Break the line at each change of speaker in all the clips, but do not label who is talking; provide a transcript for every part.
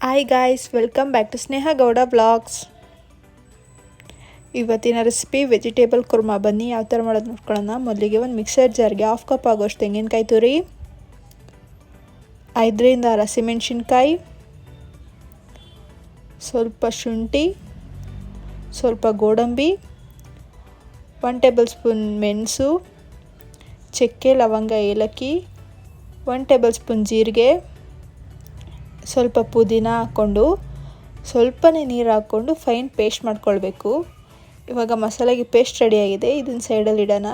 Hi guys, welcome back to Sneha Gowda vlogs. ಇವತ್ತಿನ recipe vegetable kurma. ಬನ್ನಿ ಯಾವ ಥರ ಮಾಡೋದು ನೋಡ್ಕೊಳ್ಳೋಣ. ಮೊದಲಿಗೆ ಒಂದು ಮಿಕ್ಸರ್ ಜಾರ್ಗೆ 1/2 ಕಪ್ ಆಗೋಷ್ಟು ತೆಂಗಿನಕಾಯಿ ತುರಿ, 5ರಿಂದ 6 ಹಸಿಮೆಣಸಿನ್ಕಾಯಿ, ಸ್ವಲ್ಪ ಶುಂಠಿ, ಸ್ವಲ್ಪ ಗೋಡಂಬಿ, 1 ಟೇಬಲ್ ಸ್ಪೂನ್ ಮೆಣಸು, ಚಕ್ಕೆ, ಲವಂಗ, ಏಲಕ್ಕಿ, 1 ಟೇಬಲ್ ಸ್ಪೂನ್ ಜೀರಿಗೆ, ಸ್ವಲ್ಪ ಪುದೀನ ಹಾಕ್ಕೊಂಡು ಸ್ವಲ್ಪನೇ ನೀರು ಹಾಕ್ಕೊಂಡು ಫೈನ್ ಪೇಸ್ಟ್ ಮಾಡ್ಕೊಳ್ಬೇಕು. ಇವಾಗ ಮಸಾಲೆಗೆ ಪೇಸ್ಟ್ ರೆಡಿಯಾಗಿದೆ. ಇದನ್ನು ಸೈಡಲ್ಲಿ ಇಡೋಣ.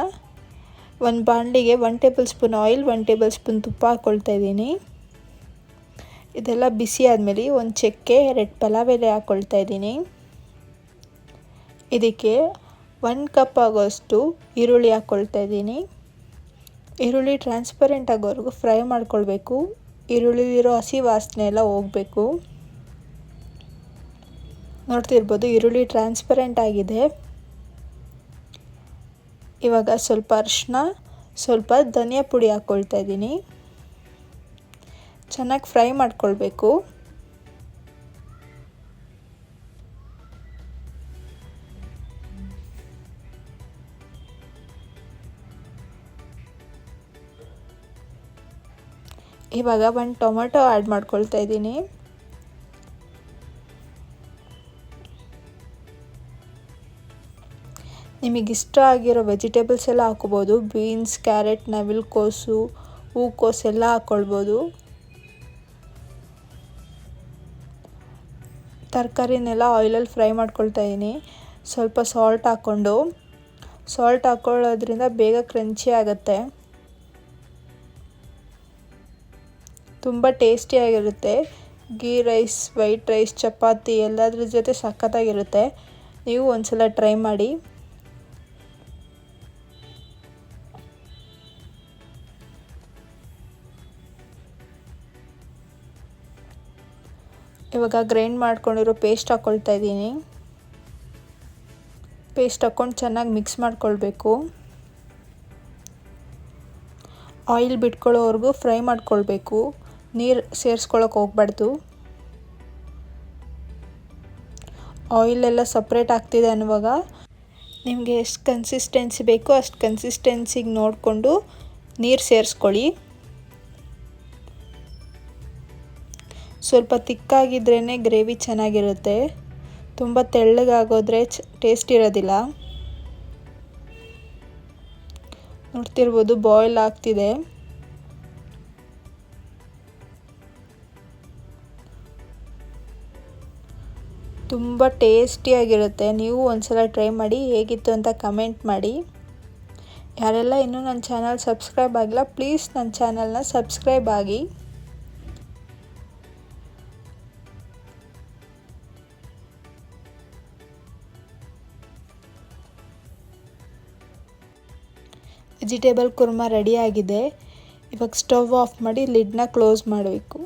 ಒಂದು ಬಾಣಲಿಗೆ 1 table spoon oil, 1 table spoon ತುಪ್ಪ ಹಾಕ್ಕೊಳ್ತಾ ಇದ್ದೀನಿ. ಇದೆಲ್ಲ ಬಿಸಿ ಆದಮೇಲೆ ಒಂದು ಚಕ್ಕೆ, 2 ಪಲಾವ್ ಎಲೆ ಹಾಕ್ಕೊಳ್ತಾ ಇದ್ದೀನಿ. ಇದಕ್ಕೆ 1 ಕಪ್ ಆಗೋಷ್ಟು ಈರುಳ್ಳಿ ಹಾಕ್ಕೊಳ್ತಾ ಇದ್ದೀನಿ. ಈರುಳ್ಳಿ ಟ್ರಾನ್ಸ್ಪರೆಂಟ್ ಆಗೋವರೆಗೂ ಫ್ರೈ ಮಾಡ್ಕೊಳ್ಬೇಕು. ಈರುಳ್ಳಿಲಿರೋ ಹಸಿ ವಾಸನೆ ಎಲ್ಲ ಹೋಗಬೇಕು. ನೋಡ್ತಿರ್ಬೋದು, ಈರುಳ್ಳಿ ಟ್ರಾನ್ಸ್ಪರೆಂಟ್ ಆಗಿದೆ. ಇವಾಗ ಸ್ವಲ್ಪ ಅರಿಶಿನ, ಸ್ವಲ್ಪ ಧನಿಯಾ ಪುಡಿ ಹಾಕ್ಕೊಳ್ತಾ ಇದ್ದೀನಿ. ಚೆನ್ನಾಗಿ ಫ್ರೈ ಮಾಡ್ಕೊಳ್ಬೇಕು. ಇವಾಗ 1 ಟೊಮೆಟೊ ಆ್ಯಡ್ ಮಾಡ್ಕೊಳ್ತಾ ಇದ್ದೀನಿ. ನಿಮಗಿಷ್ಟ ಆಗಿರೋ ವೆಜಿಟೇಬಲ್ಸ್ ಎಲ್ಲ ಹಾಕ್ಕೋಬೋದು. ಬೀನ್ಸ್, ಕ್ಯಾರೆಟ್, ನವಿಲುಕೋಸು, ಹೂಕೋಸು ಎಲ್ಲ ಹಾಕ್ಕೊಳ್ಬೋದು. ತರಕಾರಿನೆಲ್ಲ ಆಯಿಲಲ್ಲಿ ಫ್ರೈ ಮಾಡ್ಕೊಳ್ತಾ ಇದ್ದೀನಿ. ಸ್ವಲ್ಪ ಸಾಲ್ಟ್ ಹಾಕ್ಕೊಳ್ಳೋದ್ರಿಂದ ಬೇಗ ಕ್ರಂಚಿ ಆಗುತ್ತೆ. ತುಂಬ ಟೇಸ್ಟಿಯಾಗಿರುತ್ತೆ. Ghee rice, white rice, chapati ಎಲ್ಲದ್ರ ಜೊತೆ ಸಖತ್ತಾಗಿರುತ್ತೆ. ನೀವು ಒಂದ್ಸಲ ಟ್ರೈ ಮಾಡಿ. ಇವಾಗ ಗ್ರೈಂಡ್ ಮಾಡ್ಕೊಂಡಿರೋ ಪೇಸ್ಟ್ ಹಾಕ್ಕೊಳ್ತಾ ಇದ್ದೀನಿ. ಪೇಸ್ಟ್ ಹಾಕ್ಕೊಂಡು ಚೆನ್ನಾಗಿ ಮಿಕ್ಸ್ ಮಾಡ್ಕೊಳ್ಬೇಕು. ಆಯಿಲ್ ಬಿಟ್ಕೊಳ್ಳೋವರೆಗೂ ಫ್ರೈ ಮಾಡ್ಕೊಳ್ಬೇಕು. ನೀರು ಸೇರಿಸ್ಕೊಳ್ಳೋಕೆ ಹೋಗ್ಬಾರ್ದು. ಆಯಿಲೆಲ್ಲ ಸಪ್ರೇಟ್ ಆಗ್ತಿದೆ ಅನ್ನುವಾಗ ನಿಮಗೆ ಎಷ್ಟು ಕನ್ಸಿಸ್ಟೆನ್ಸಿ ಬೇಕೋ ಅಷ್ಟು ಕನ್ಸಿಸ್ಟೆನ್ಸಿಗೆ ನೋಡಿಕೊಂಡು ನೀರು ಸೇರಿಸ್ಕೊಳ್ಳಿ. ಸ್ವಲ್ಪ ತಿಕ್ಕಾಗಿದ್ರೇ ಗ್ರೇವಿ ಚೆನ್ನಾಗಿರುತ್ತೆ. ತುಂಬ ತೆಳ್ಳಗಾಗೋದ್ರೆ ಟೇಸ್ಟ್ ಇರೋದಿಲ್ಲ. ನೋಡ್ತಿರ್ಬೋದು, ಬಾಯ್ಲ್ ಆಗ್ತಿದೆ. ತುಂಬ ಟೇಸ್ಟಿಯಾಗಿರುತ್ತೆ. ನೀವು ಒಂದ್ಸಲ ಟ್ರೈ ಮಾಡಿ, ಹೇಗಿತ್ತು ಅಂತ ಕಮೆಂಟ್ ಮಾಡಿ. ಯಾರೆಲ್ಲ ಇನ್ನೂ ನನ್ನ ಚಾನಲ್ ಸಬ್ಸ್ಕ್ರೈಬ್ ಆಗಿಲ್ಲ, ಪ್ಲೀಸ್ ನನ್ನ ಚಾನಲ್ನ ಸಬ್ಸ್ಕ್ರೈಬ್ ಆಗಿ. ವೆಜಿಟೇಬಲ್ ಕುರ್ಮಾ ರೆಡಿಯಾಗಿದೆ. ಇವಾಗ ಸ್ಟವ್ ಆಫ್ ಮಾಡಿ ಲಿಡ್ನ ಕ್ಲೋಸ್ ಮಾಡಬೇಕು.